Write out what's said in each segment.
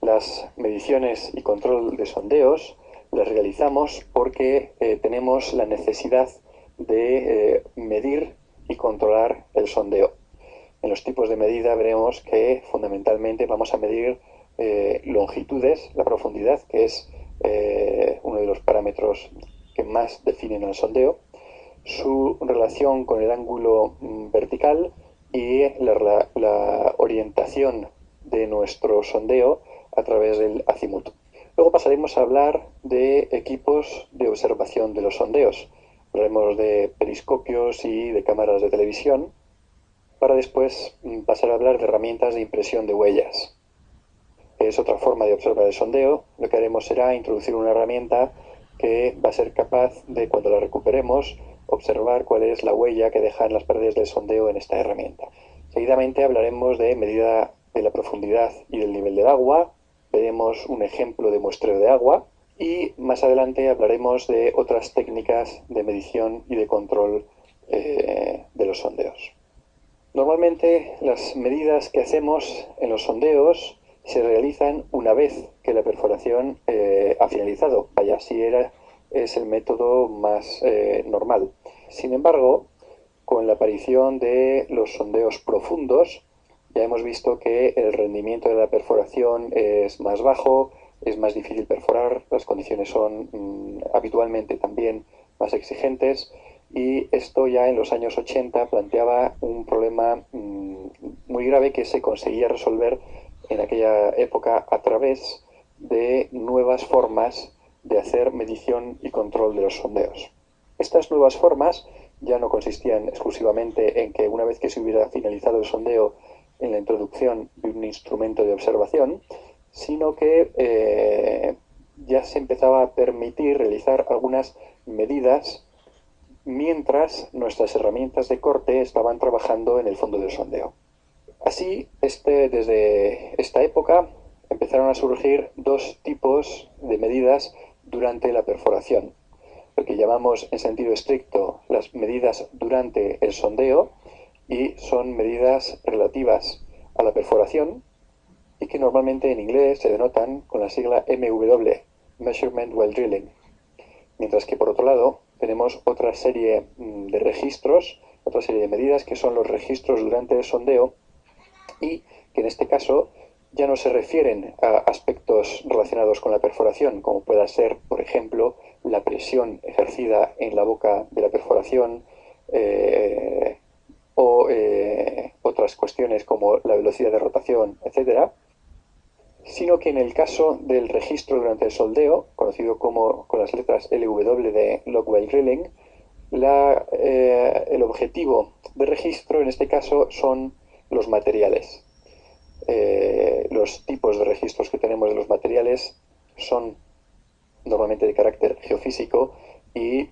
Las mediciones y control de sondeos las realizamos porque tenemos la necesidad de medir y controlar el sondeo. En los tipos de medida veremos que fundamentalmente vamos a medir longitudes, la profundidad, que es uno de los parámetros que más definen el sondeo, su relación con el ángulo vertical y la orientación de nuestro sondeo a través del azimut. Luego pasaremos a hablar de equipos de observación de los sondeos. Hablaremos de periscopios y de cámaras de televisión, para después pasar a hablar de herramientas de impresión de huellas. Es otra forma de observar el sondeo. Lo que haremos será introducir una herramienta que va a ser capaz de, cuando la recuperemos, observar cuál es la huella que dejan las paredes del sondeo en esta herramienta. Seguidamente hablaremos de medida de la profundidad y del nivel del agua. Veremos un ejemplo de muestreo de agua y más adelante hablaremos de otras técnicas de medición y de control de los sondeos. Normalmente las medidas que hacemos en los sondeos se realizan una vez que la perforación ha finalizado. Vaya, así es el método más normal. Sin embargo, con la aparición de los sondeos profundos, ya hemos visto que el rendimiento de la perforación es más bajo, es más difícil perforar, las condiciones son habitualmente también más exigentes, y esto ya en los años 80 planteaba un problema muy grave que se conseguía resolver en aquella época a través de nuevas formas de hacer medición y control de los sondeos. Estas nuevas formas ya no consistían exclusivamente en que una vez que se hubiera finalizado el sondeo, en la introducción de un instrumento de observación, sino que ya se empezaba a permitir realizar algunas medidas mientras nuestras herramientas de corte estaban trabajando en el fondo del sondeo. Así, desde esta época empezaron a surgir dos tipos de medidas durante la perforación. Lo que llamamos en sentido estricto las medidas durante el sondeo, y son medidas relativas a la perforación y que normalmente en inglés se denotan con la sigla MW, Measurement While Drilling. Mientras que por otro lado tenemos otra serie de registros, otra serie de medidas que son los registros durante el sondeo, y que en este caso ya no se refieren a aspectos relacionados con la perforación, como pueda ser, por ejemplo, la presión ejercida en la boca de la perforación o otras cuestiones como la velocidad de rotación, etcétera, sino que en el caso del registro durante el sondeo, conocido como con las letras LW de Log While Drilling, el objetivo de registro en este caso son los materiales. Los tipos de registros que tenemos de los materiales son normalmente de carácter geofísico y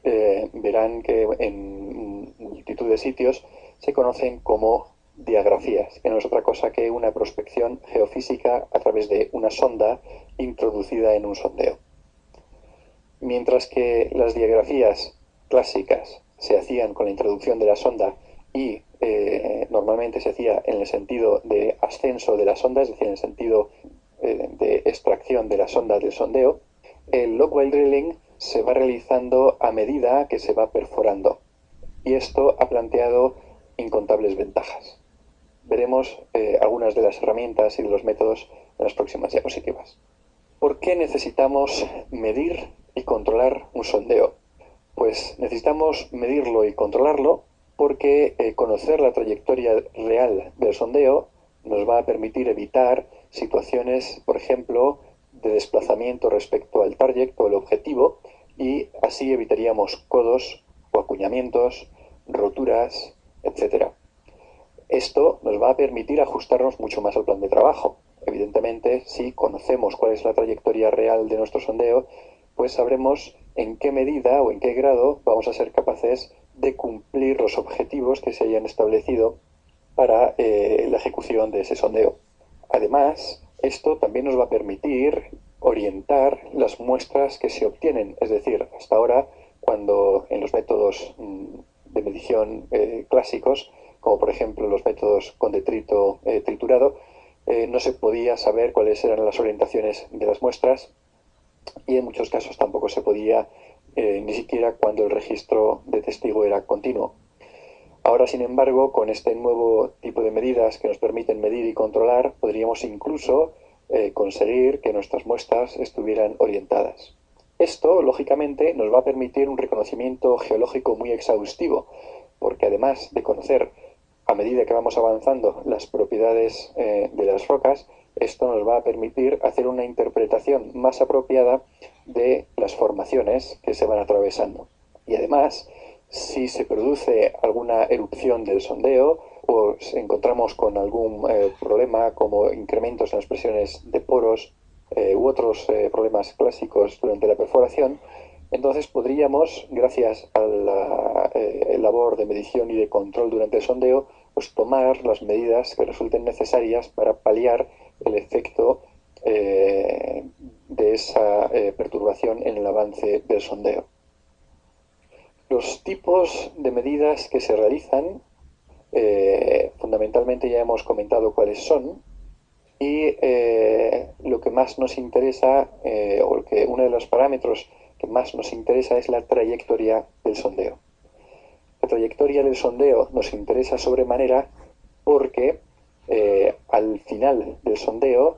verán que en multitud de sitios se conocen como diagrafías, que no es otra cosa que una prospección geofísica a través de una sonda introducida en un sondeo. Mientras que las diagrafías clásicas se hacían con la introducción de la sonda y normalmente se hacía en el sentido de ascenso de la sonda, es decir, en el sentido de extracción de la sonda del sondeo, el Log While Drilling se va realizando a medida que se va perforando, y esto ha planteado incontables ventajas. Veremos algunas de las herramientas y de los métodos en las próximas diapositivas. ¿Por qué necesitamos medir y controlar un sondeo? Pues necesitamos medirlo y controlarlo porque conocer la trayectoria real del sondeo nos va a permitir evitar situaciones, por ejemplo, de desplazamiento respecto al target o el objetivo, y así evitaríamos codos o acuñamientos, roturas, etc. Esto nos va a permitir ajustarnos mucho más al plan de trabajo. Evidentemente, si conocemos cuál es la trayectoria real de nuestro sondeo, pues sabremos en qué medida o en qué grado vamos a ser capaces de cumplir los objetivos que se hayan establecido para la ejecución de ese sondeo. Además, esto también nos va a permitir orientar las muestras que se obtienen. Es decir, hasta ahora, cuando en los métodos de medición clásicos, como por ejemplo los métodos con detrito triturado, no se podía saber cuáles eran las orientaciones de las muestras y en muchos casos tampoco se podía ni siquiera cuando el registro de testigo era continuo. Ahora, sin embargo, con este nuevo tipo de medidas que nos permiten medir y controlar, podríamos incluso conseguir que nuestras muestras estuvieran orientadas. Esto, lógicamente, nos va a permitir un reconocimiento geológico muy exhaustivo, porque además de conocer a medida que vamos avanzando las propiedades de las rocas, esto nos va a permitir hacer una interpretación más apropiada de las formaciones que se van atravesando. Y además, si se produce alguna erupción del sondeo o nos encontramos con algún problema como incrementos en las presiones de poros u otros problemas clásicos durante la perforación, entonces podríamos, gracias a la labor de medición y de control durante el sondeo, pues tomar las medidas que resulten necesarias para paliar el efecto de esa perturbación en el avance del sondeo. Los tipos de medidas que se realizan, fundamentalmente ya hemos comentado cuáles son, y lo que más nos interesa, o que uno de los parámetros que más nos interesa es la trayectoria del sondeo. La trayectoria del sondeo nos interesa sobremanera porque al final del sondeo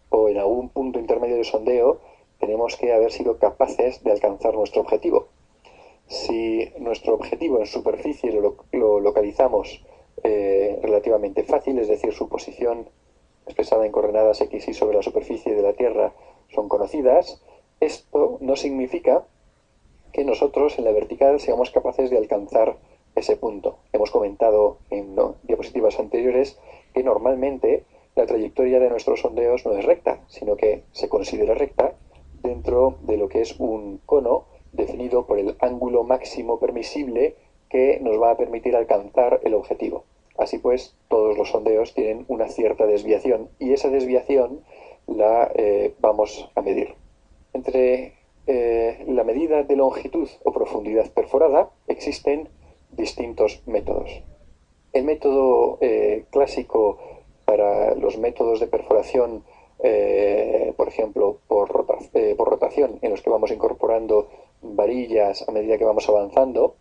o en algún punto intermedio del sondeo tenemos que haber sido capaces de alcanzar nuestro objetivo. Si nuestro objetivo en superficie lo localizamos relativamente fácil, es decir, su posición expresada en coordenadas x y sobre la superficie de la Tierra son conocidas, esto no significa que nosotros en la vertical seamos capaces de alcanzar ese punto. Hemos comentado en diapositivas anteriores que normalmente la trayectoria de nuestros sondeos no es recta, sino que se considera recta dentro de lo que es un cono definido por el ángulo máximo permisible que nos va a permitir alcanzar el objetivo. Así pues, todos los sondeos tienen una cierta desviación y esa desviación la vamos a medir. Entre la medida de longitud o profundidad perforada existen distintos métodos. El método clásico para los métodos de perforación, por ejemplo, por rotación, en los que vamos incorporando varillas a medida que vamos avanzando,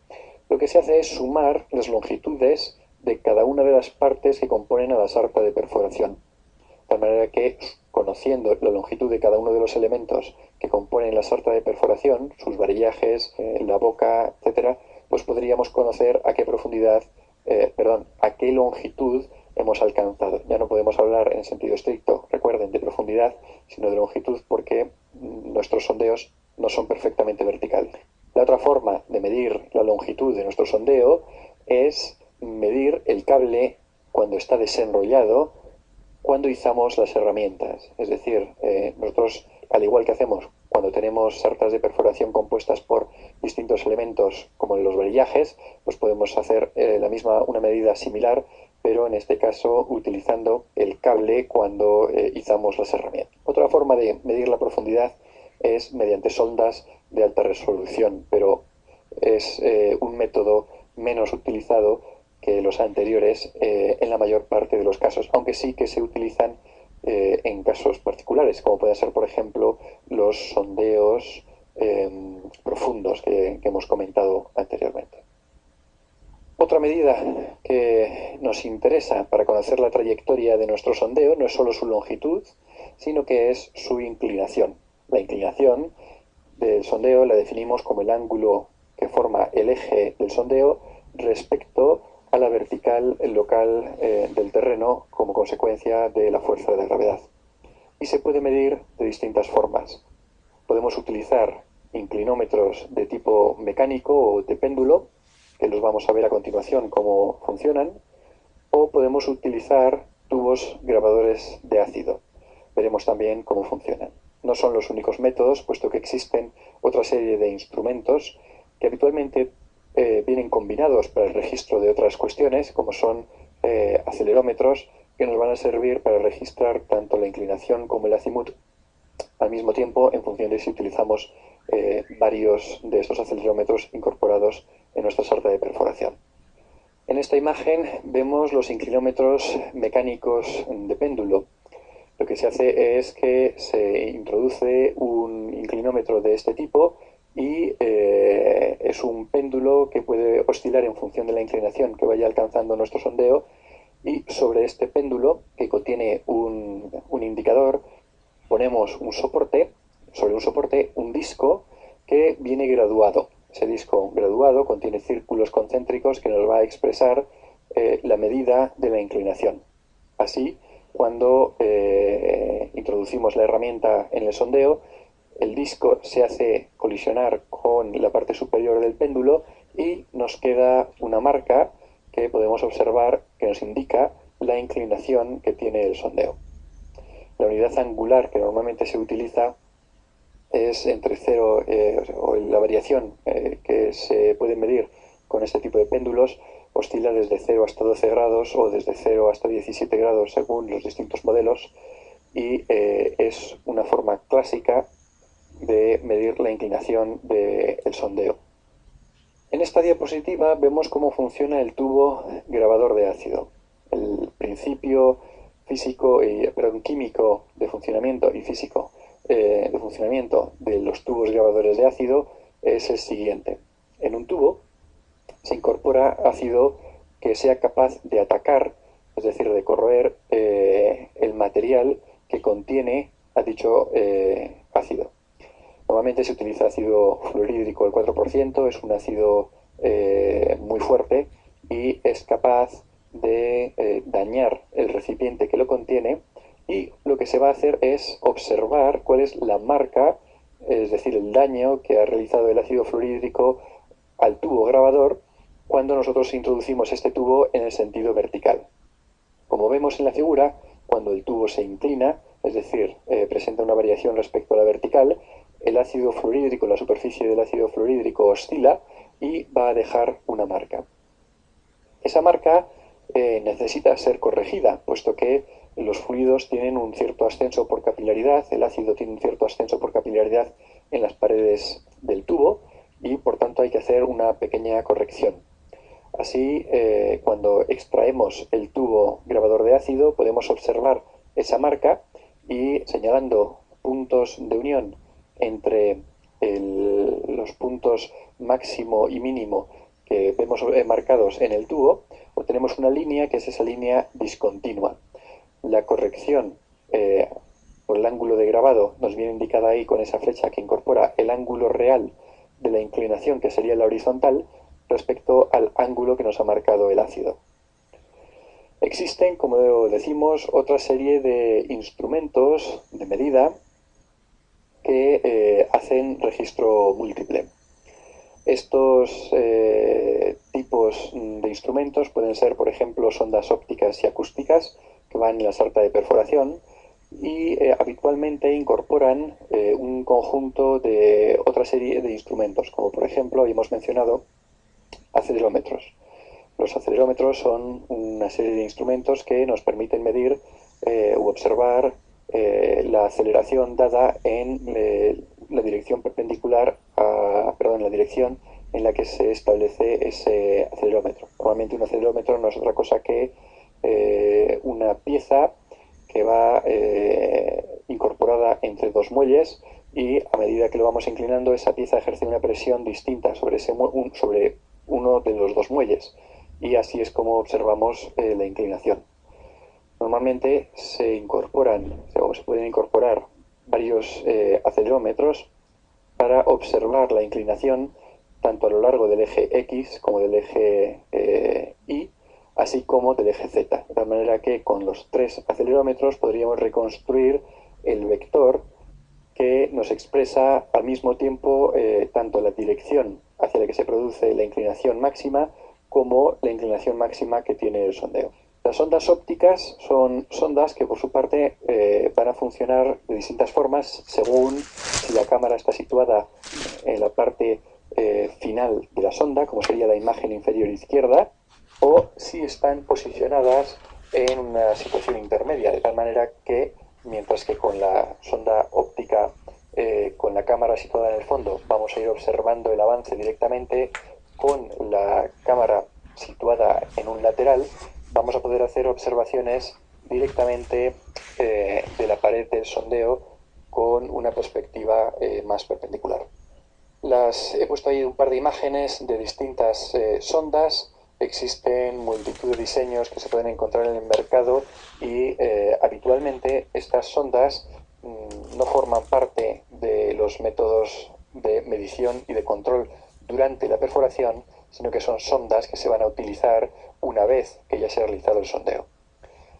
lo que se hace es sumar las longitudes de cada una de las partes que componen a la sarta de perforación. De tal manera que, conociendo la longitud de cada uno de los elementos que componen la sarta de perforación, sus varillajes, la boca, etcétera, pues podríamos conocer a qué profundidad, a qué longitud hemos alcanzado. Ya no podemos hablar en sentido estricto, recuerden, de profundidad, sino de longitud, porque nuestros sondeos no son perfectamente verticales. La otra forma de medir la longitud de nuestro sondeo es medir el cable cuando está desenrollado, cuando izamos las herramientas. Es decir, nosotros, al igual que hacemos cuando tenemos sartas de perforación compuestas por distintos elementos, como en los varillajes, pues podemos hacer una medida similar, pero en este caso utilizando el cable cuando izamos las herramientas. Otra forma de medir la profundidad es mediante sondas de alta resolución, pero es un método menos utilizado que los anteriores en la mayor parte de los casos, aunque sí que se utilizan en casos particulares, como pueden ser, por ejemplo, los sondeos profundos que hemos comentado anteriormente. Otra medida que nos interesa para conocer la trayectoria de nuestro sondeo no es solo su longitud, sino que es su inclinación. La inclinación del sondeo la definimos como el ángulo que forma el eje del sondeo respecto a la vertical local del terreno como consecuencia de la fuerza de la gravedad. Y se puede medir de distintas formas. Podemos utilizar inclinómetros de tipo mecánico o de péndulo, que los vamos a ver a continuación cómo funcionan, o podemos utilizar tubos grabadores de ácido. Veremos también cómo funcionan. No son los únicos métodos, puesto que existen otra serie de instrumentos que habitualmente vienen combinados para el registro de otras cuestiones, como son acelerómetros, que nos van a servir para registrar tanto la inclinación como el azimut al mismo tiempo, en función de si utilizamos varios de estos acelerómetros incorporados en nuestra sarta de perforación. En esta imagen vemos los inclinómetros mecánicos de péndulo. lo que se hace es que se introduce un inclinómetro de este tipo y es un péndulo que puede oscilar en función de la inclinación que vaya alcanzando nuestro sondeo, y sobre este péndulo, que contiene un indicador, ponemos un soporte, sobre un soporte un disco que viene graduado. Ese disco graduado contiene círculos concéntricos que nos va a expresar la medida de la inclinación. Así, cuando introducimos la herramienta en el sondeo, el disco se hace colisionar con la parte superior del péndulo y nos queda una marca que podemos observar que nos indica la inclinación que tiene el sondeo. La unidad angular que normalmente se utiliza es entre 0, o la variación que se puede medir con este tipo de péndulos oscila desde 0 hasta 12 grados o desde 0 hasta 17 grados según los distintos modelos, y es una forma clásica de medir la inclinación del sondeo. En esta diapositiva vemos cómo funciona el tubo grabador de ácido. El principio químico de funcionamiento y físico de funcionamiento de los tubos grabadores de ácido es el siguiente. En un tubo se incorpora ácido que sea capaz de atacar, es decir, de corroer el material que contiene a dicho ácido. Normalmente se utiliza ácido fluorhídrico al 4%, es un ácido muy fuerte y es capaz de dañar el recipiente que lo contiene, y lo que se va a hacer es observar cuál es la marca, es decir, el daño que ha realizado el ácido fluorhídrico al tubo grabador cuando nosotros introducimos este tubo en el sentido vertical. Como vemos en la figura, cuando el tubo se inclina, es decir, presenta una variación respecto a la vertical, el ácido fluorhídrico, la superficie del ácido fluorhídrico oscila y va a dejar una marca. Esa marca necesita ser corregida, puesto que los fluidos tienen un cierto ascenso por capilaridad, el ácido tiene un cierto ascenso por capilaridad en las paredes del tubo, y por tanto hay que hacer una pequeña corrección. Así, cuando extraemos el tubo grabador de ácido, podemos observar esa marca y, señalando puntos de unión entre los puntos máximo y mínimo que vemos marcados en el tubo, obtenemos una línea que es esa línea discontinua. La corrección por el ángulo de grabado nos viene indicada ahí con esa flecha que incorpora el ángulo real de la inclinación, que sería la horizontal, respecto al ángulo que nos ha marcado el ácido. Existen, como decimos, otra serie de instrumentos de medida que hacen registro múltiple. Estos tipos de instrumentos pueden ser, por ejemplo, sondas ópticas y acústicas que van en la sarta de perforación, y habitualmente incorporan un conjunto de otra serie de instrumentos, como por ejemplo habíamos mencionado acelerómetros. Los acelerómetros son una serie de instrumentos que nos permiten medir u observar la aceleración dada en la dirección perpendicular en la dirección en la que se establece ese acelerómetro. Normalmente un acelerómetro no es otra cosa que una pieza que va incorporada entre dos muelles, y a medida que lo vamos inclinando, esa pieza ejerce una presión distinta sobre uno de los dos muelles, y así es como observamos la inclinación. Normalmente se pueden incorporar varios acelerómetros para observar la inclinación tanto a lo largo del eje X como del eje Y, así como del eje Z. De tal manera que con los tres acelerómetros podríamos reconstruir el vector que nos expresa al mismo tiempo tanto la dirección hacia la que se produce la inclinación máxima como la inclinación máxima que tiene el sondeo. Las ondas ópticas son sondas que por su parte van a funcionar de distintas formas según si la cámara está situada en la parte final de la sonda, como sería la imagen inferior izquierda, o si están posicionadas en una situación intermedia, de tal manera que mientras que con la sonda óptica con la cámara situada en el fondo vamos a ir observando el avance directamente, con la cámara situada en un lateral vamos a poder hacer observaciones directamente de la pared del sondeo con una perspectiva más perpendicular. He puesto ahí un par de imágenes de distintas sondas. Existen multitud de diseños que se pueden encontrar en el mercado y habitualmente estas sondas no forman parte de los métodos de medición y de control durante la perforación, sino que son sondas que se van a utilizar una vez que ya se ha realizado el sondeo.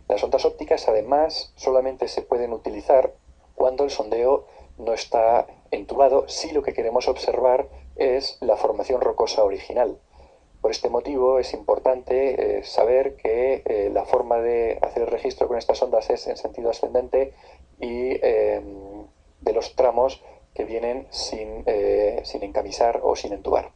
Las ondas ópticas, además, solamente se pueden utilizar cuando el sondeo no está entubado, si lo que queremos observar es la formación rocosa original. Por este motivo es importante saber que la forma de hacer el registro con estas ondas es en sentido ascendente y de los tramos que vienen sin encamisar o sin entubar.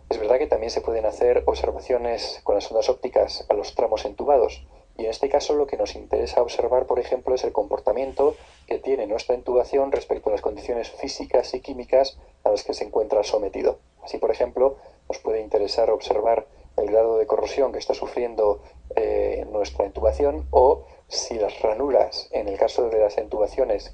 Es verdad que también se pueden hacer observaciones con las ondas ópticas a los tramos entubados, y en este caso lo que nos interesa observar, por ejemplo, es el comportamiento que tiene nuestra intubación respecto a las condiciones físicas y químicas a las que se encuentra sometido. Así, por ejemplo, nos puede interesar observar el grado de corrosión que está sufriendo nuestra intubación, o si las ranuras, en el caso de las intubaciones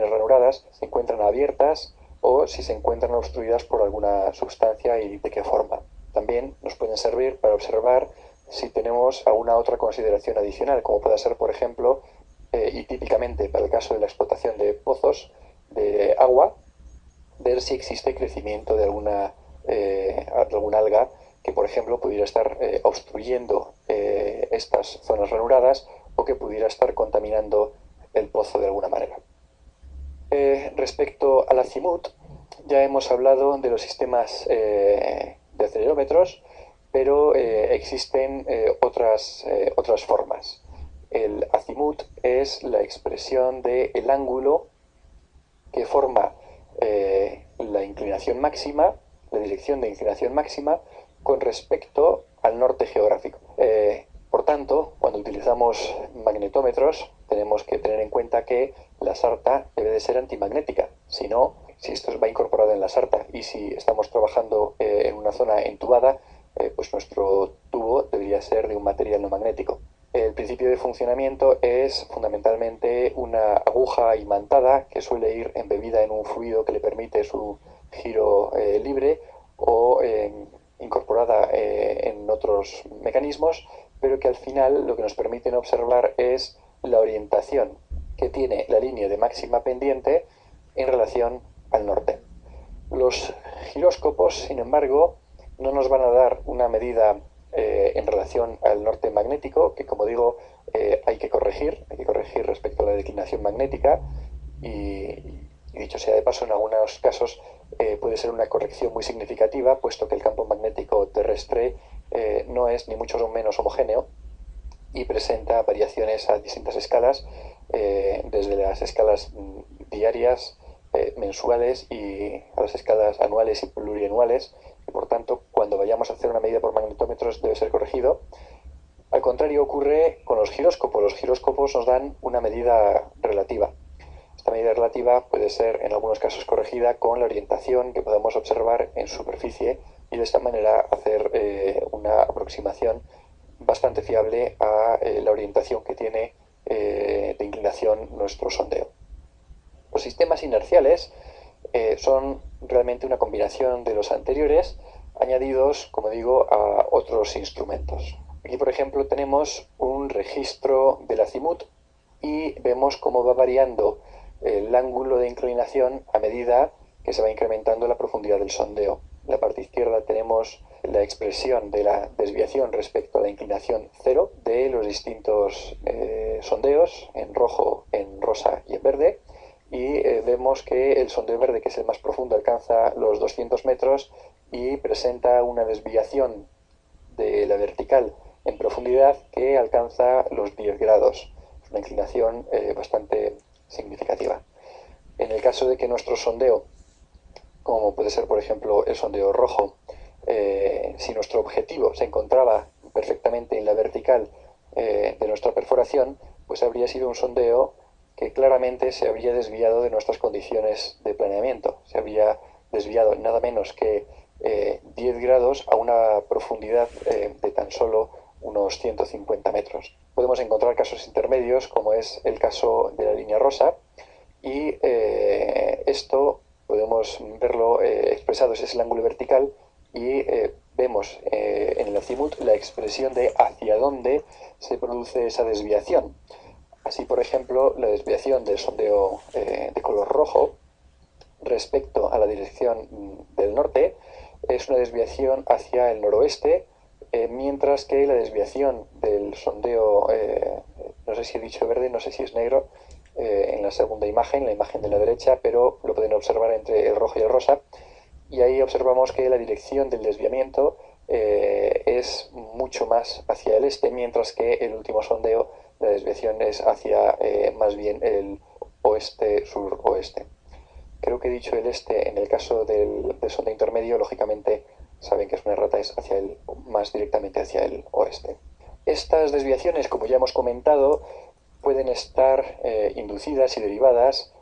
ranuradas, se encuentran abiertas o si se encuentran obstruidas por alguna sustancia y de qué forma. También nos pueden servir para observar si tenemos alguna otra consideración adicional, como pueda ser, por ejemplo, y típicamente para el caso de la explotación de pozos de agua, ver si existe crecimiento de alguna alga que, por ejemplo, pudiera estar obstruyendo estas zonas ranuradas o que pudiera estar contaminando el pozo de alguna manera. Respecto al azimut, ya hemos hablado de los sistemas de acelerómetros, pero existen otras formas. El azimut es la expresión del ángulo que forma la inclinación máxima, la dirección de inclinación máxima, con respecto al norte geográfico. Por tanto, cuando utilizamos magnetómetros, tenemos que tener en cuenta que la sarta debe de ser antimagnética. Si no, si esto va incorporado en la sarta y si estamos trabajando en una zona entubada, pues nuestro tubo debería ser de un material no magnético. El principio de funcionamiento es fundamentalmente una aguja imantada que suele ir embebida en un fluido que le permite su giro libre o incorporada en otros mecanismos, pero que al final lo que nos permiten observar es la orientación que tiene la línea de máxima pendiente en relación al norte. Los giróscopos, sin embargo, no nos van a dar una medida en relación al norte magnético, que como digo, hay que corregir respecto a la declinación magnética, y dicho sea de paso, en algunos casos puede ser una corrección muy significativa, puesto que el campo magnético terrestre no es ni mucho menos homogéneo y presenta variaciones a distintas escalas, desde las escalas diarias, mensuales y a las escalas anuales y plurianuales, y por tanto cuando vayamos a hacer una medida por magnetómetros debe ser corregido. Al contrario ocurre con los giróscopos. Los giróscopos nos dan una medida relativa. Esta medida relativa puede ser en algunos casos corregida con la orientación que podemos observar en superficie y de esta manera hacer una aproximación bastante fiable a la orientación que tiene de inclinación nuestro sondeo. Los sistemas inerciales son realmente una combinación de los anteriores añadidos, como digo, a otros instrumentos. Aquí, por ejemplo, tenemos un registro del azimut y vemos cómo va variando el ángulo de inclinación a medida que se va incrementando la profundidad del sondeo. En la parte izquierda tenemos la expresión de la desviación respecto a la inclinación cero de los distintos sondeos, en rojo, en rosa y en verde, y vemos que el sondeo verde, que es el más profundo, alcanza los 200 metros y presenta una desviación de la vertical en profundidad que alcanza los 10 grados. Es una inclinación bastante significativa. En el caso de que nuestro sondeo, como puede ser por ejemplo el sondeo rojo, si nuestro objetivo se encontraba perfectamente en la vertical de nuestra perforación, pues habría sido un sondeo que claramente se habría desviado de nuestras condiciones de planeamiento. Se habría desviado nada menos que 10 grados a una profundidad de tan solo unos 150 metros. podemos encontrar casos intermedios, como es el caso de la línea rosa, y esto podemos verlo expresado, ese es el ángulo vertical, y vemos en el azimut la expresión de hacia dónde se produce esa desviación. Así, por ejemplo, la desviación del sondeo de color rojo respecto a la dirección del norte es una desviación hacia el noroeste, mientras que la desviación del sondeo, no sé si he dicho verde, no sé si es negro, en la segunda imagen, la imagen de la derecha, pero lo pueden observar entre el rojo y el rosa, y ahí observamos que la dirección del desviamiento es mucho más hacia el este, mientras que el último sondeo, la desviación es hacia más bien el oeste-suroeste. Creo que he dicho el este en el caso del sondeo intermedio, lógicamente saben que es una errata, es más directamente hacia el oeste. Estas desviaciones, como ya hemos comentado, pueden estar inducidas y derivadas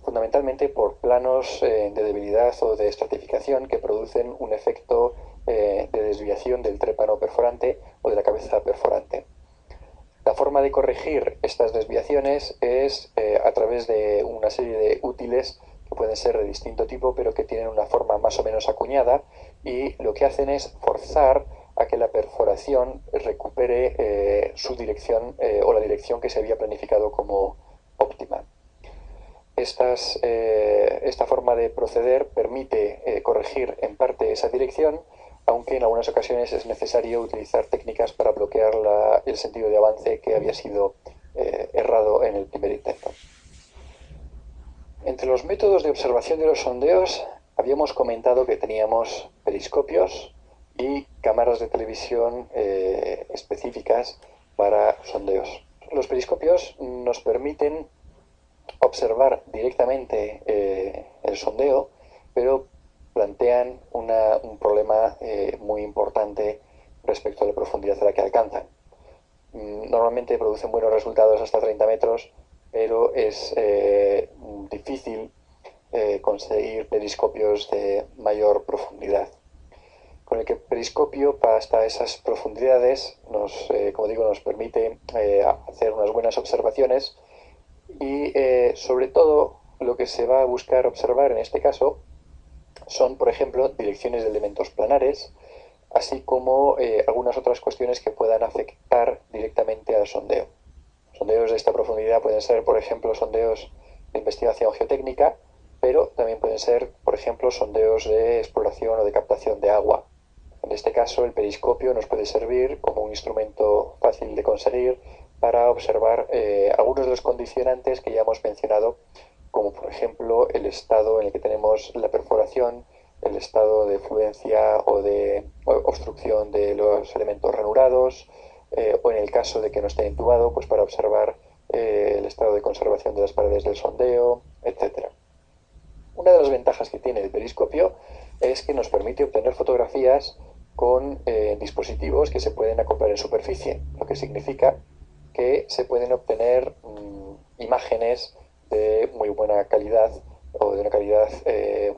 fundamentalmente por planos de debilidad o de estratificación que producen un efecto de desviación del trépano perforante o de la cabeza perforante. La forma de corregir estas desviaciones es a través de una serie de útiles que pueden ser de distinto tipo, pero que tienen una forma más o menos acuñada, y lo que hacen es forzar a que la perforación recupere su dirección o la dirección que se había planificado como óptima. Esta forma de proceder permite corregir en parte esa dirección, aunque en algunas ocasiones es necesario utilizar técnicas para bloquear el sentido de avance que había sido errado en el primer intento. Entre los métodos de observación de los sondeos habíamos comentado que teníamos periscopios y cámaras de televisión específicas para sondeos. Los periscopios nos permiten observar directamente el sondeo, pero plantean un problema muy importante respecto a la profundidad a la que alcanzan. Normalmente producen buenos resultados hasta 30 metros, pero es difícil conseguir periscopios de mayor profundidad. Con el que periscopio hasta esas profundidades como digo, nos permite hacer unas buenas observaciones, y sobre todo lo que se va a buscar observar en este caso son, por ejemplo, direcciones de elementos planares, así como algunas otras cuestiones que puedan afectar directamente al sondeo. Sondeos de esta profundidad pueden ser, por ejemplo, sondeos de investigación geotécnica, pero también pueden ser, por ejemplo, sondeos de exploración o de captación de agua. En este caso, el periscopio nos puede servir como un instrumento fácil de conseguir para observar algunos de los condicionantes que ya hemos mencionado, como por ejemplo el estado en el que tenemos la perforación, el estado de fluencia o de obstrucción de los elementos ranurados, o en el caso de que no esté intubado, pues para observar el estado de conservación de las paredes del sondeo, etc. Una de las ventajas que tiene el periscopio es que nos permite obtener fotografías con dispositivos que se pueden acoplar en superficie, lo que significa que se pueden obtener imágenes de muy buena calidad o de una calidad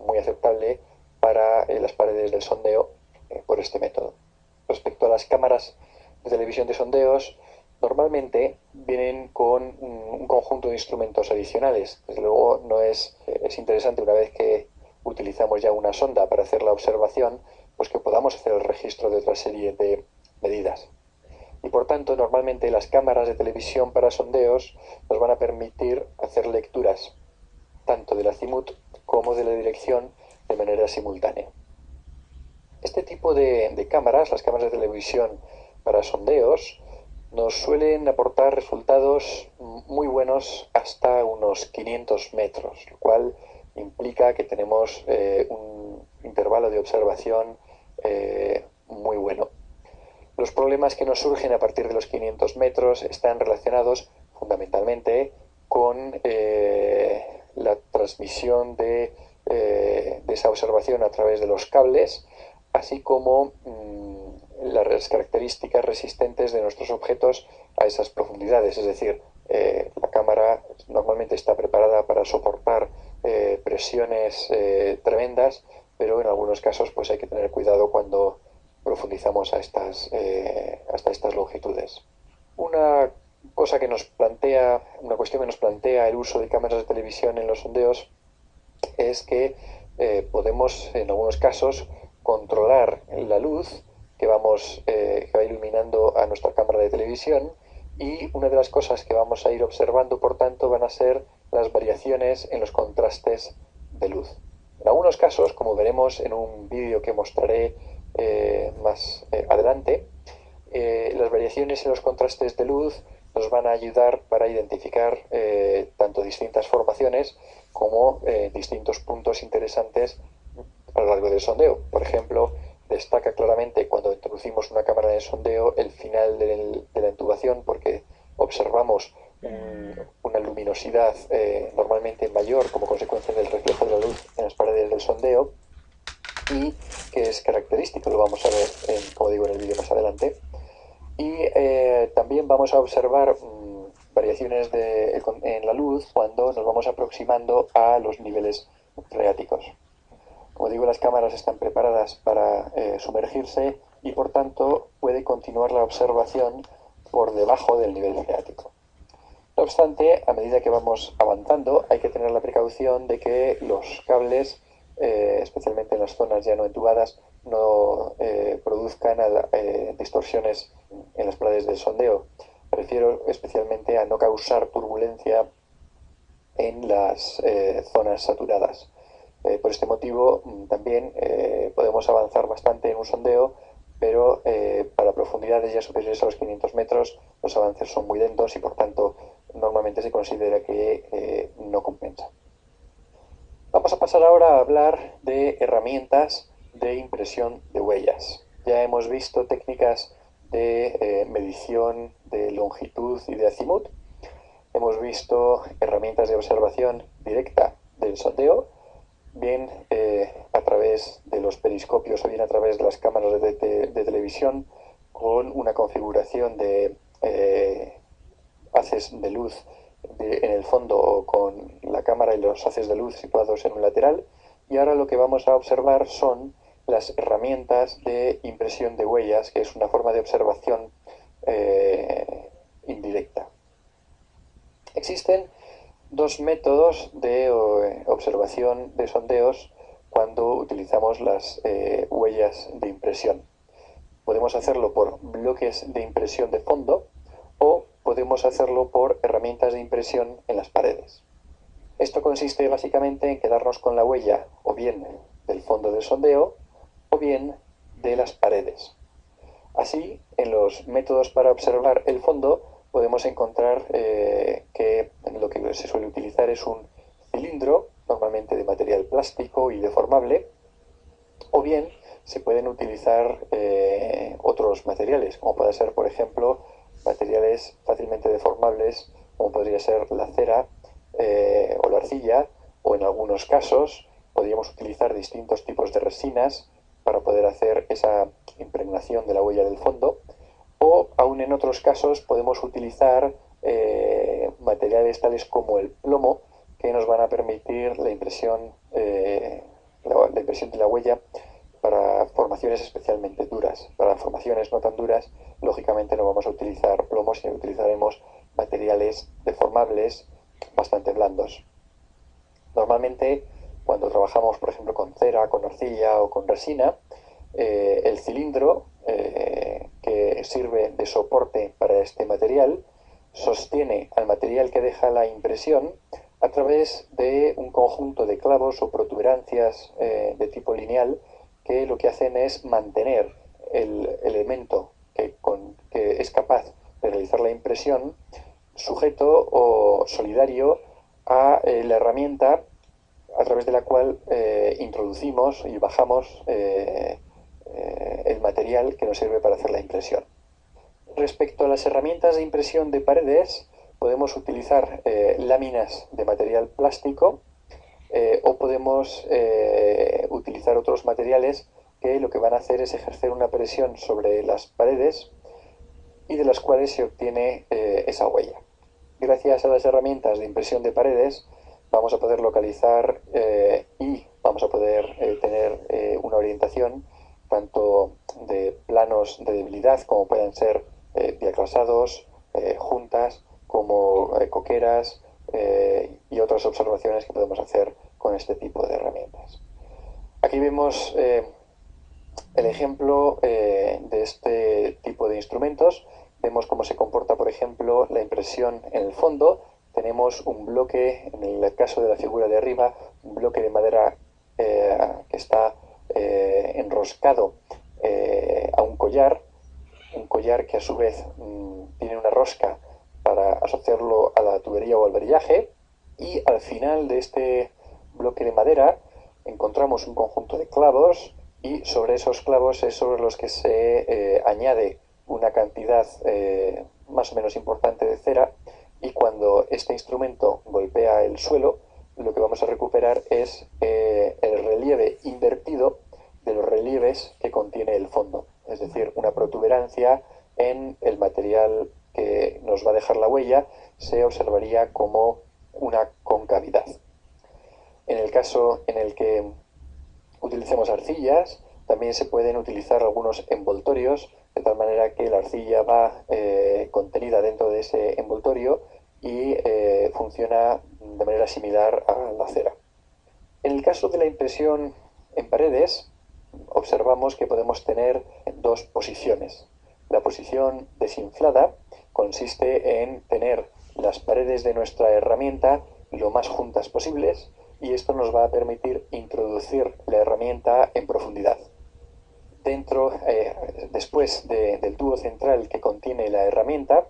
muy aceptable para las paredes del sondeo por este método. Respecto a las cámaras de televisión de sondeos, normalmente vienen con un conjunto de instrumentos adicionales. Desde luego es interesante, una vez que utilizamos ya una sonda para hacer la observación, pues que podamos hacer el registro de otra serie de medidas. Y por tanto, normalmente las cámaras de televisión para sondeos nos van a permitir hacer lecturas tanto del azimut como de la dirección de manera simultánea. Este tipo de cámaras, las cámaras de televisión para sondeos, nos suelen aportar resultados muy buenos hasta unos 500 metros, lo cual implica que tenemos un intervalo de observación muy bueno. Los problemas que nos surgen a partir de los 500 metros están relacionados fundamentalmente con la transmisión de esa observación a través de los cables, así como las características resistentes de nuestros objetos a esas profundidades. Es decir, la cámara normalmente está preparada para soportar presiones tremendas, pero en algunos casos pues hay que tener cuidado cuando profundizamos hasta estas longitudes. Una Una cuestión que nos plantea el uso de cámaras de televisión en los sondeos es que podemos, en algunos casos, controlar la luz que va iluminando a nuestra cámara de televisión, y una de las cosas que vamos a ir observando, por tanto, van a ser las variaciones en los contrastes de luz. En algunos casos, como veremos en un vídeo que mostraré más adelante, las variaciones en los contrastes de luz nos van a ayudar para identificar tanto distintas formaciones como distintos puntos interesantes a lo largo del sondeo. Por ejemplo, destaca claramente cuando introducimos una cámara de sondeo el final de la intubación, porque observamos una luminosidad normalmente mayor como consecuencia del reflejo de la luz en las paredes del sondeo, y que es característico, lo vamos a ver, como digo, en el vídeo más adelante. Y también vamos a observar variaciones en la luz cuando nos vamos aproximando a los niveles freáticos. Como digo, las cámaras están preparadas para sumergirse y por tanto puede continuar la observación por debajo del nivel freático. No obstante, a medida que vamos avanzando, hay que tener la precaución de que los cables, especialmente en las zonas ya no entubadas, no produzcan distorsiones en las paredes del sondeo. Me refiero especialmente a no causar turbulencia en las zonas saturadas. Por este motivo, también podemos avanzar bastante en un sondeo, pero para profundidades ya superiores a los 500 metros los avances son muy lentos y por tanto normalmente se considera que no compensa. Vamos a pasar ahora a hablar de herramientas de impresión de huellas. Ya hemos visto técnicas de medición de longitud y de azimut. Hemos visto herramientas de observación directa del sondeo, bien a través de los periscopios o bien a través de las cámaras de televisión, con una configuración de haces de luz en el fondo o con la cámara y los haces de luz situados en un lateral. Y ahora lo que vamos a observar son las herramientas de impresión de huellas, que es una forma de observación indirecta. Existen dos métodos de observación de sondeos cuando utilizamos las huellas de impresión. Podemos hacerlo por bloques de impresión de fondo o podemos hacerlo por herramientas de impresión en las paredes. Esto consiste básicamente en quedarnos con la huella o bien del fondo del sondeo o bien de las paredes. Así, en los métodos para observar el fondo podemos encontrar que lo que se suele utilizar es un cilindro, normalmente de material plástico y deformable, o bien se pueden utilizar otros materiales, como puede ser, por ejemplo, materiales fácilmente deformables, como podría ser la cera o la arcilla, o en algunos casos podríamos utilizar distintos tipos de resinas para poder hacer esa impregnación de la huella del fondo, o aún en otros casos podemos utilizar materiales tales como el plomo, que nos van a permitir la impresión de la huella para formaciones especialmente duras. Para formaciones no tan duras, lógicamente no vamos a utilizar plomo, sino que utilizaremos materiales deformables bastante blandos. Normalmente, cuando trabajamos, por ejemplo, con cera, con arcilla o con resina, el cilindro que sirve de soporte para este material sostiene al material que deja la impresión a través de un conjunto de clavos o protuberancias de tipo lineal, que lo que hacen es mantener el elemento que es capaz de realizar la impresión sujeto o solidario a la herramienta a través de la cual introducimos y bajamos el material que nos sirve para hacer la impresión. Respecto a las herramientas de impresión de paredes, podemos utilizar láminas de material plástico o podemos utilizar otros materiales que lo que van a hacer es ejercer una presión sobre las paredes y de las cuales se obtiene esa huella. Gracias a las herramientas de impresión de paredes vamos a poder localizar y vamos a poder tener una orientación tanto de planos de debilidad como pueden ser diaclasados juntas, como coqueras y otras observaciones que podemos hacer con este tipo de herramientas. Aquí vemos el ejemplo de este tipo de instrumentos. Vemos cómo se comporta, por ejemplo, la impresión en el fondo. Tenemos un bloque, en el caso de la figura de arriba, un bloque de madera que está enroscado a un collar que a su vez tiene una rosca para asociarlo a la tubería o al varillaje, y al final de este bloque de madera encontramos un conjunto de clavos, y sobre esos clavos es sobre los que se añade una cantidad más o menos importante de cera, y cuando este instrumento golpea el suelo, lo que vamos a recuperar es el relieve invertido de los relieves que contiene el fondo, es decir, una protuberancia en el material que nos va a dejar la huella se observaría como una concavidad. En el caso en el que utilicemos arcillas, también se pueden utilizar algunos envoltorios, de tal manera que la arcilla va contenida dentro de ese envoltorio y funciona de manera similar a la cera. En el caso de la impresión en paredes, observamos que podemos tener dos posiciones. La posición desinflada consiste en tener las paredes de nuestra herramienta lo más juntas posibles, y esto nos va a permitir introducir la herramienta en profundidad. Después del tubo central que contiene la herramienta,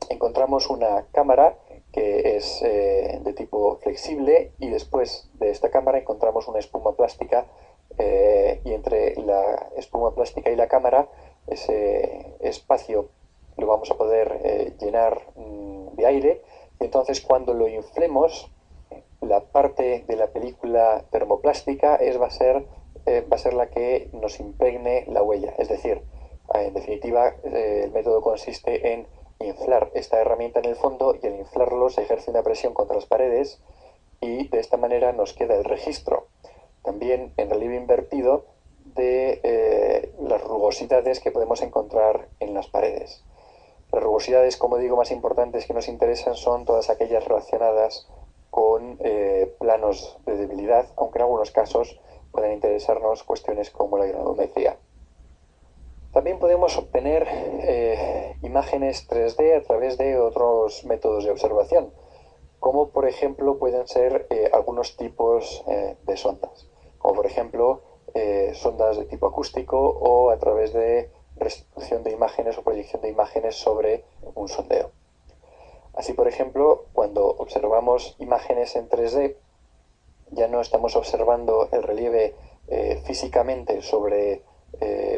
encontramos una cámara que es de tipo flexible, y después de esta cámara encontramos una espuma plástica, y entre la espuma plástica y la cámara ese espacio lo vamos a poder llenar de aire, y entonces cuando lo inflemos, la parte de la película termoplástica va a ser la que nos impregne la huella. Es decir, en definitiva, el método consiste en inflar esta herramienta en el fondo, y al inflarlo se ejerce una presión contra las paredes, y de esta manera nos queda el registro, también en relieve invertido, de las rugosidades que podemos encontrar en las paredes. Las rugosidades, como digo, más importantes que nos interesan son todas aquellas relacionadas con planos de debilidad, aunque en algunos casos pueden interesarnos cuestiones como la granulometría. También podemos obtener imágenes 3D a través de otros métodos de observación, como por ejemplo pueden ser algunos tipos de sondas, como por ejemplo sondas de tipo acústico, o a través de restitución de imágenes o proyección de imágenes sobre un sondeo. Así, por ejemplo, cuando observamos imágenes en 3D, ya no estamos observando el relieve físicamente sobre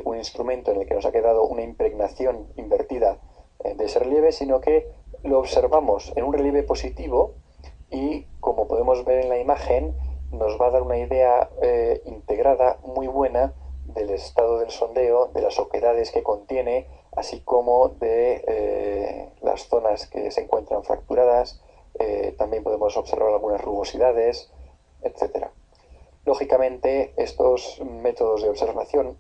un instrumento en el que nos ha quedado una impregnación invertida de ese relieve, sino que lo observamos en un relieve positivo, y como podemos ver en la imagen, nos va a dar una idea integrada muy buena del estado del sondeo, de las oquedades que contiene, así como de las zonas que se encuentran fracturadas. También podemos observar algunas rugosidades, etc. Lógicamente, estos métodos de observación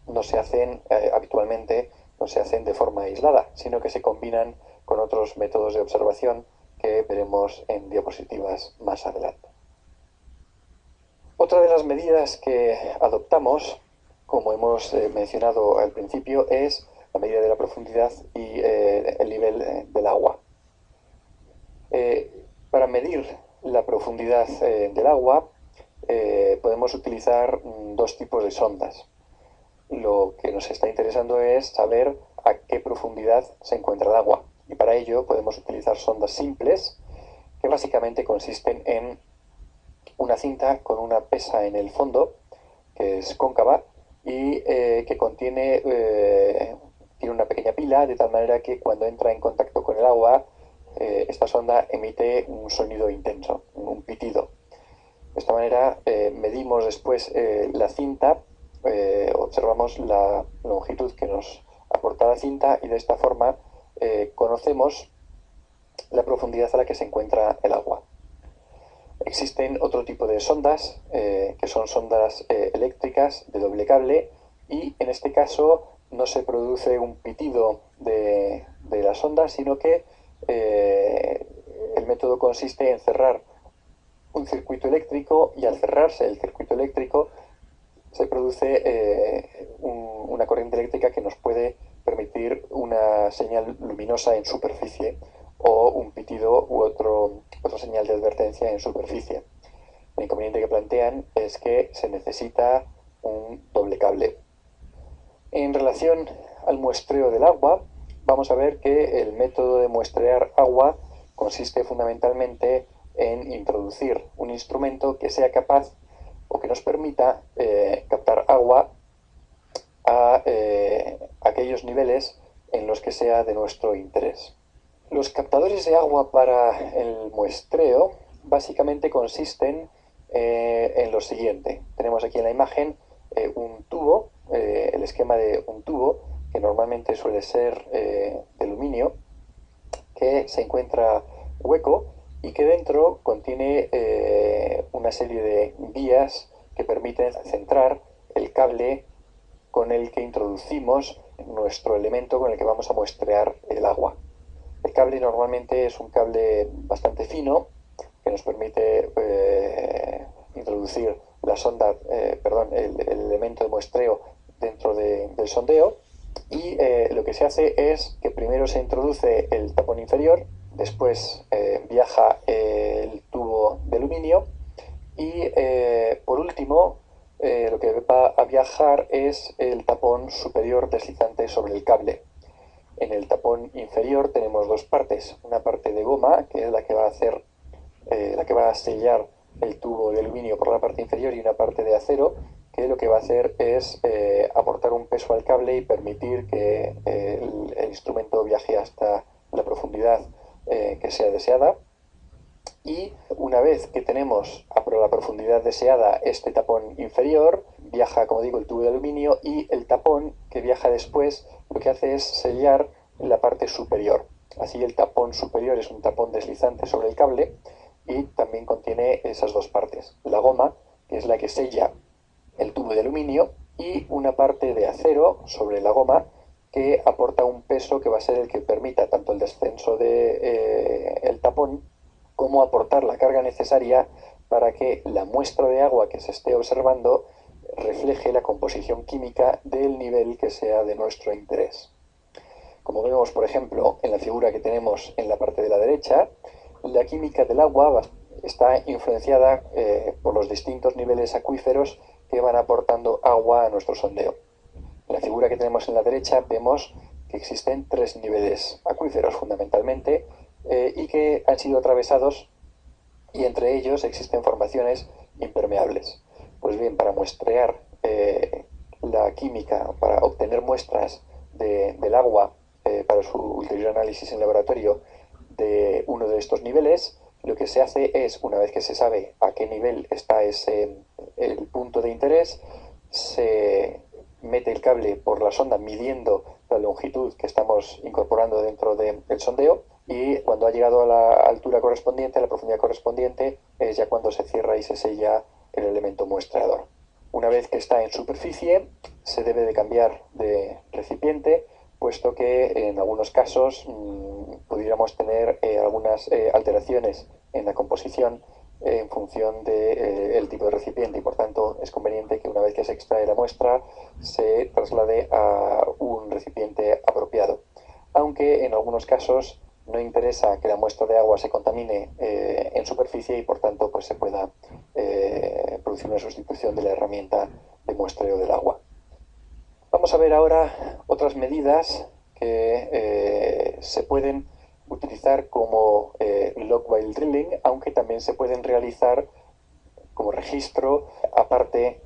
no se hacen habitualmente, no se hacen de forma aislada, sino que se combinan con otros métodos de observación que veremos en diapositivas más adelante. Otra de las medidas que adoptamos, como hemos mencionado al principio, es la medida de la profundidad y el nivel del agua. Para medir la profundidad del agua podemos utilizar dos tipos de sondas. Lo que nos está interesando es saber a qué profundidad se encuentra el agua, y para ello podemos utilizar sondas simples, que básicamente consisten en una cinta con una pesa en el fondo, que es cóncava, y que tiene una pequeña pila, de tal manera que cuando entra en contacto con el agua, esta sonda emite un sonido intenso, un pitido. De esta manera medimos después la cinta, observamos la longitud que nos aporta la cinta, y de esta forma conocemos la profundidad a la que se encuentra el agua. Existen otro tipo de sondas, que son sondas eléctricas de doble cable, y en este caso no se produce un pitido de la sonda, sino que el método consiste en cerrar un circuito eléctrico y al cerrarse el circuito eléctrico se produce una corriente eléctrica que nos puede permitir una señal luminosa en superficie o un pitido u otra señal de advertencia en superficie. El inconveniente que plantean es que se necesita un doble cable. En relación al muestreo del agua, vamos a ver que el método de muestrear agua consiste fundamentalmente en introducir un instrumento que sea capaz o que nos permita captar agua a aquellos niveles en los que sea de nuestro interés. Los captadores de agua para el muestreo básicamente consisten en lo siguiente. Tenemos aquí en la imagen un tubo, el esquema de un tubo, que normalmente suele ser de aluminio, que se encuentra hueco y que dentro contiene una serie de vías que permiten centrar el cable con el que introducimos nuestro elemento con el que vamos a muestrear el agua. El cable normalmente es un cable bastante fino que nos permite introducir la sonda, el elemento de muestreo dentro del sondeo, y lo que se hace es que primero se introduce el tapón inferior, después viaja el tubo de aluminio y por último lo que va a viajar es el tapón superior deslizante sobre el cable. En el tapón inferior tenemos dos partes, una parte de goma, que es la que va a hacer, la que va a sellar el tubo de aluminio por la parte inferior, y una parte de acero, que lo que va a hacer es aportar un peso al cable y permitir que el instrumento viaje hasta la profundidad que sea deseada. Y una vez que tenemos a la profundidad deseada este tapón inferior, viaja, como digo, el tubo de aluminio, y el tapón que viaja después lo que hace es sellar la parte superior. Así el tapón superior es un tapón deslizante sobre el cable y también contiene esas dos partes. La goma, que es la que sella el tubo de aluminio, y una parte de acero sobre la goma que aporta un peso que va a ser el que permita tanto el descenso del tapón como aportar la carga necesaria para que la muestra de agua que se esté observando refleje la composición química del nivel que sea de nuestro interés. Como vemos, por ejemplo, en la figura que tenemos en la parte de la derecha, la química del agua está influenciada por los distintos niveles acuíferos que van aportando agua a nuestro sondeo. En la figura que tenemos en la derecha vemos que existen tres niveles acuíferos fundamentalmente y que han sido atravesados, y entre ellos existen formaciones impermeables. Pues bien, para muestrear la química, para obtener muestras del agua para su ulterior análisis en laboratorio de uno de estos niveles, lo que se hace es, una vez que se sabe a qué nivel está el punto de interés, se mete el cable por la sonda midiendo la longitud que estamos incorporando dentro del sondeo, y cuando ha llegado a la altura correspondiente, a la profundidad correspondiente, es ya cuando se cierra y se sella el elemento muestreador. Una vez que está en superficie, se debe de cambiar de recipiente, puesto que en algunos casos pudiéramos tener algunas alteraciones en la composición en función del tipo de recipiente, y por tanto es conveniente que una vez que se extrae la muestra se traslade a un recipiente apropiado. Aunque en algunos casos no interesa que la muestra de agua se contamine en superficie y por tanto pues se pueda producir una sustitución de la herramienta de muestreo del agua. Vamos a ver ahora otras medidas que se pueden utilizar como log while drilling, aunque también se pueden realizar como registro aparte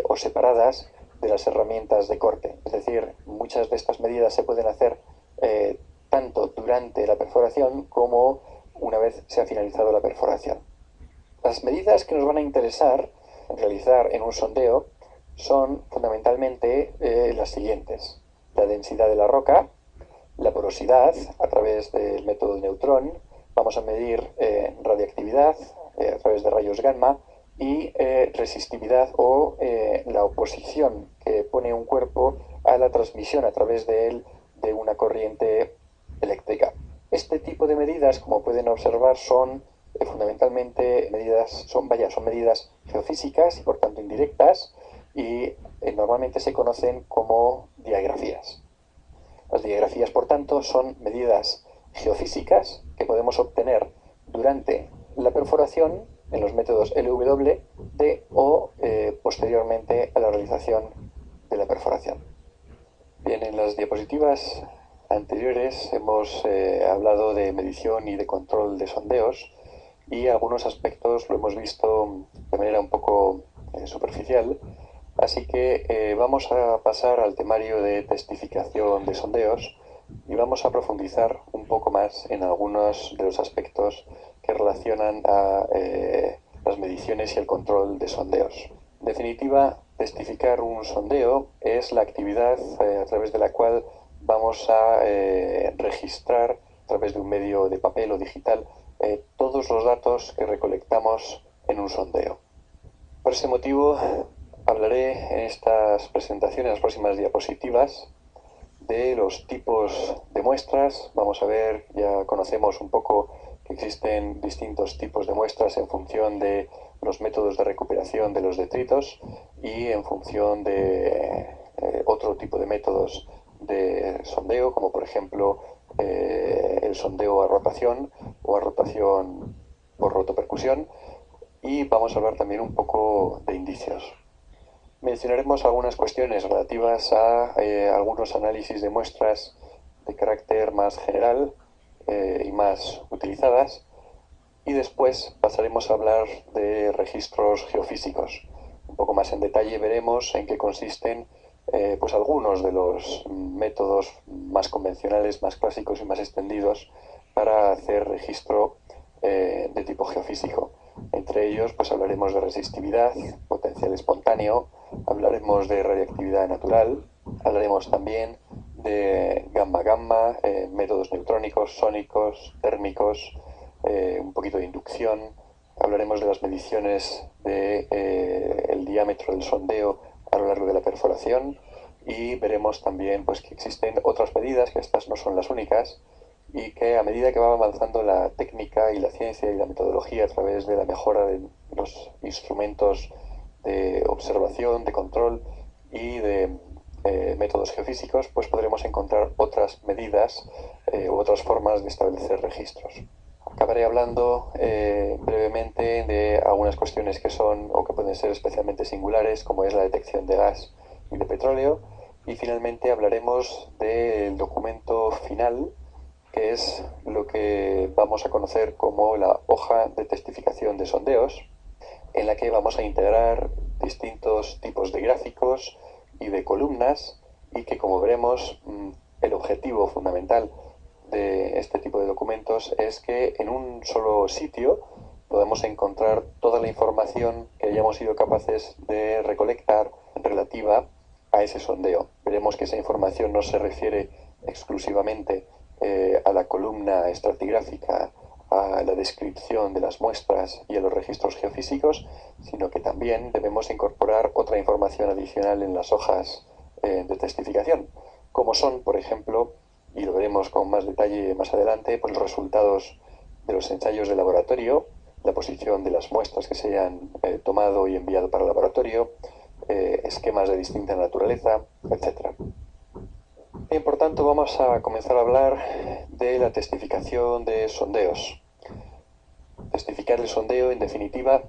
o separadas de las herramientas de corte. Es decir, muchas de estas medidas se pueden hacer tanto durante la perforación como una vez se ha finalizado la perforación. Las medidas que nos van a interesar realizar en un sondeo son fundamentalmente las siguientes: la densidad de la roca, la porosidad a través del método de neutrón, vamos a medir radiactividad a través de rayos gamma, y resistividad o la oposición que pone un cuerpo a la transmisión a través de él de una corriente eléctrica. Este tipo de medidas, como pueden observar, son fundamentalmente son medidas geofísicas y por tanto indirectas, y normalmente se conocen como diagrafías. Las diagrafías, por tanto, son medidas geofísicas que podemos obtener durante la perforación en los métodos LWD o posteriormente a la realización de la perforación. Bien, en las diapositivas anteriores hemos hablado de medición y de control de sondeos, y algunos aspectos lo hemos visto de manera un poco superficial, así que vamos a pasar al temario de testificación de sondeos y vamos a profundizar un poco más en algunos de los aspectos que relacionan a las mediciones y el control de sondeos. En definitiva, testificar un sondeo es la actividad a través de la cual vamos a registrar a través de un medio de papel o digital todos los datos que recolectamos en un sondeo. Por ese motivo, hablaré en estas presentaciones, en las próximas diapositivas, de los tipos de muestras. Vamos a ver, ya conocemos un poco que existen distintos tipos de muestras en función de los métodos de recuperación de los detritos y en función de otro tipo de métodos de sondeo, como por ejemplo el sondeo a rotación o a rotación por rotopercusión, y vamos a hablar también un poco de indicios. Mencionaremos algunas cuestiones relativas a algunos análisis de muestras de carácter más general y más utilizadas, y después pasaremos a hablar de registros geofísicos. Un poco más en detalle veremos en qué consisten pues algunos de los métodos más convencionales, más clásicos y más extendidos para hacer registro de tipo geofísico. Entre ellos pues hablaremos de resistividad, potencial espontáneo, hablaremos de radiactividad natural, hablaremos también de gamma-gamma, métodos neutrónicos, sónicos, térmicos, un poquito de inducción, hablaremos de las mediciones del diámetro del sondeo a lo largo de la perforación, y veremos también pues, que existen otras medidas, que estas no son las únicas, y que a medida que va avanzando la técnica y la ciencia y la metodología a través de la mejora de los instrumentos de observación, de control y de métodos geofísicos, pues podremos encontrar otras medidas u otras formas de establecer registros. Acabaré hablando brevemente de algunas cuestiones que son o que pueden ser especialmente singulares, como es la detección de gas y de petróleo, y finalmente hablaremos del documento final, que es lo que vamos a conocer como la hoja de testificación de sondeos, en la que vamos a integrar distintos tipos de gráficos y de columnas, y que, como veremos, el objetivo fundamental de este tipo de documentos es que en un solo sitio podemos encontrar toda la información que hayamos sido capaces de recolectar relativa a ese sondeo. Veremos que esa información no se refiere exclusivamente a la columna estratigráfica, a la descripción de las muestras y a los registros geofísicos, sino que también debemos incorporar otra información adicional en las hojas de testificación, como son, por ejemplo, y lo veremos con más detalle más adelante, pues los resultados de los ensayos de laboratorio, la posición de las muestras que se hayan tomado y enviado para el laboratorio, esquemas de distinta naturaleza, etc. Bien, por tanto, vamos a comenzar a hablar de la testificación de sondeos. Testificar el sondeo, en definitiva,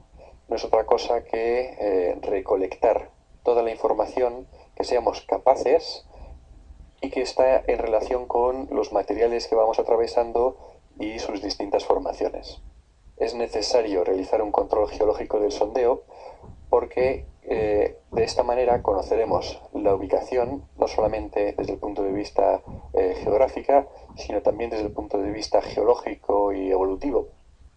no es otra cosa que recolectar toda la información que seamos capaces y que está en relación con los materiales que vamos atravesando y sus distintas formaciones. Es necesario realizar un control geológico del sondeo porque de esta manera conoceremos la ubicación, no solamente desde el punto de vista geográfica, sino también desde el punto de vista geológico y evolutivo.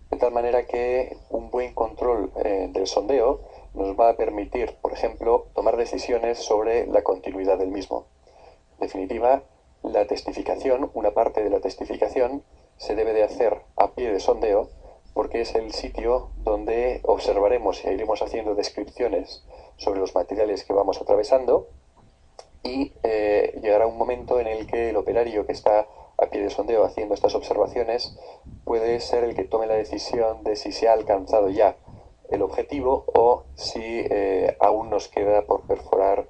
De tal manera que un buen control del sondeo nos va a permitir, por ejemplo, tomar decisiones sobre la continuidad del mismo. En definitiva, la testificación, una parte de la testificación, se debe de hacer a pie de sondeo, porque es el sitio donde observaremos y iremos haciendo descripciones sobre los materiales que vamos atravesando, y llegará un momento en el que el operario que está a pie de sondeo haciendo estas observaciones puede ser el que tome la decisión de si se ha alcanzado ya el objetivo o si aún nos queda por perforar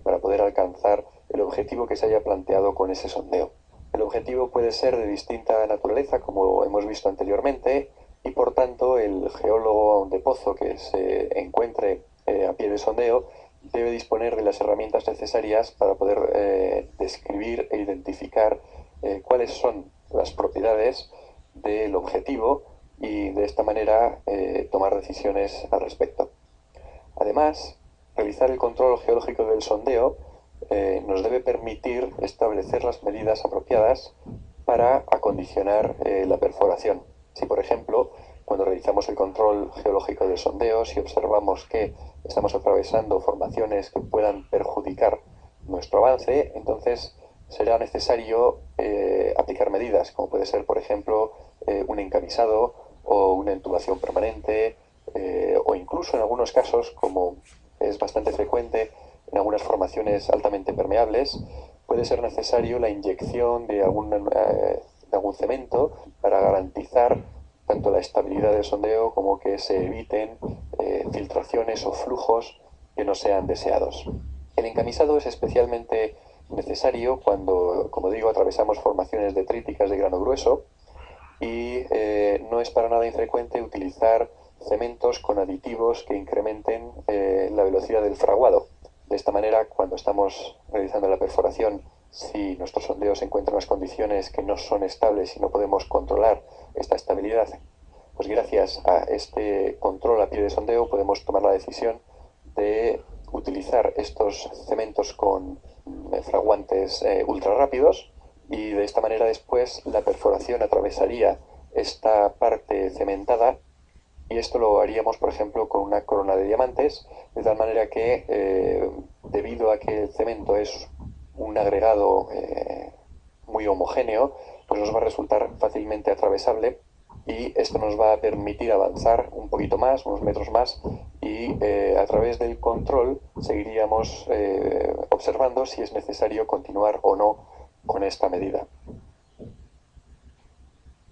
para poder alcanzar el objetivo que se haya planteado con ese sondeo. El objetivo puede ser de distinta naturaleza, como hemos visto anteriormente, y por tanto el geólogo de pozo que se encuentre a pie de sondeo debe disponer de las herramientas necesarias para poder describir e identificar cuáles son las propiedades del objetivo y de esta manera tomar decisiones al respecto. Además, realizar el control geológico del sondeo nos debe permitir establecer las medidas apropiadas para acondicionar la perforación. Si, por ejemplo, cuando realizamos el control geológico del sondeo, si observamos que estamos atravesando formaciones que puedan perjudicar nuestro avance, entonces será necesario aplicar medidas, como puede ser, por ejemplo, un encamisado o una intubación permanente, o incluso en algunos casos, como es bastante frecuente en algunas formaciones altamente permeables, puede ser necesario la inyección de algún cemento para garantizar tanto la estabilidad del sondeo como que se eviten filtraciones o flujos que no sean deseados. El encamisado es especialmente necesario cuando, como digo, atravesamos formaciones detríticas de grano grueso y no es para nada infrecuente utilizar cementos con aditivos que incrementen la velocidad del fraguado. De esta manera, cuando estamos realizando la perforación, si nuestro sondeo se encuentra en unas condiciones que no son estables y no podemos controlar esta estabilidad, pues gracias a este control a pie de sondeo podemos tomar la decisión de utilizar estos cementos con fraguantes ultra rápidos y de esta manera después la perforación atravesaría esta parte cementada y esto lo haríamos, por ejemplo, con una corona de diamantes, de tal manera que, debido a que el cemento es un agregado muy homogéneo, pues nos va a resultar fácilmente atravesable y esto nos va a permitir avanzar un poquito más, unos metros más, y a través del control seguiríamos observando si es necesario continuar o no con esta medida.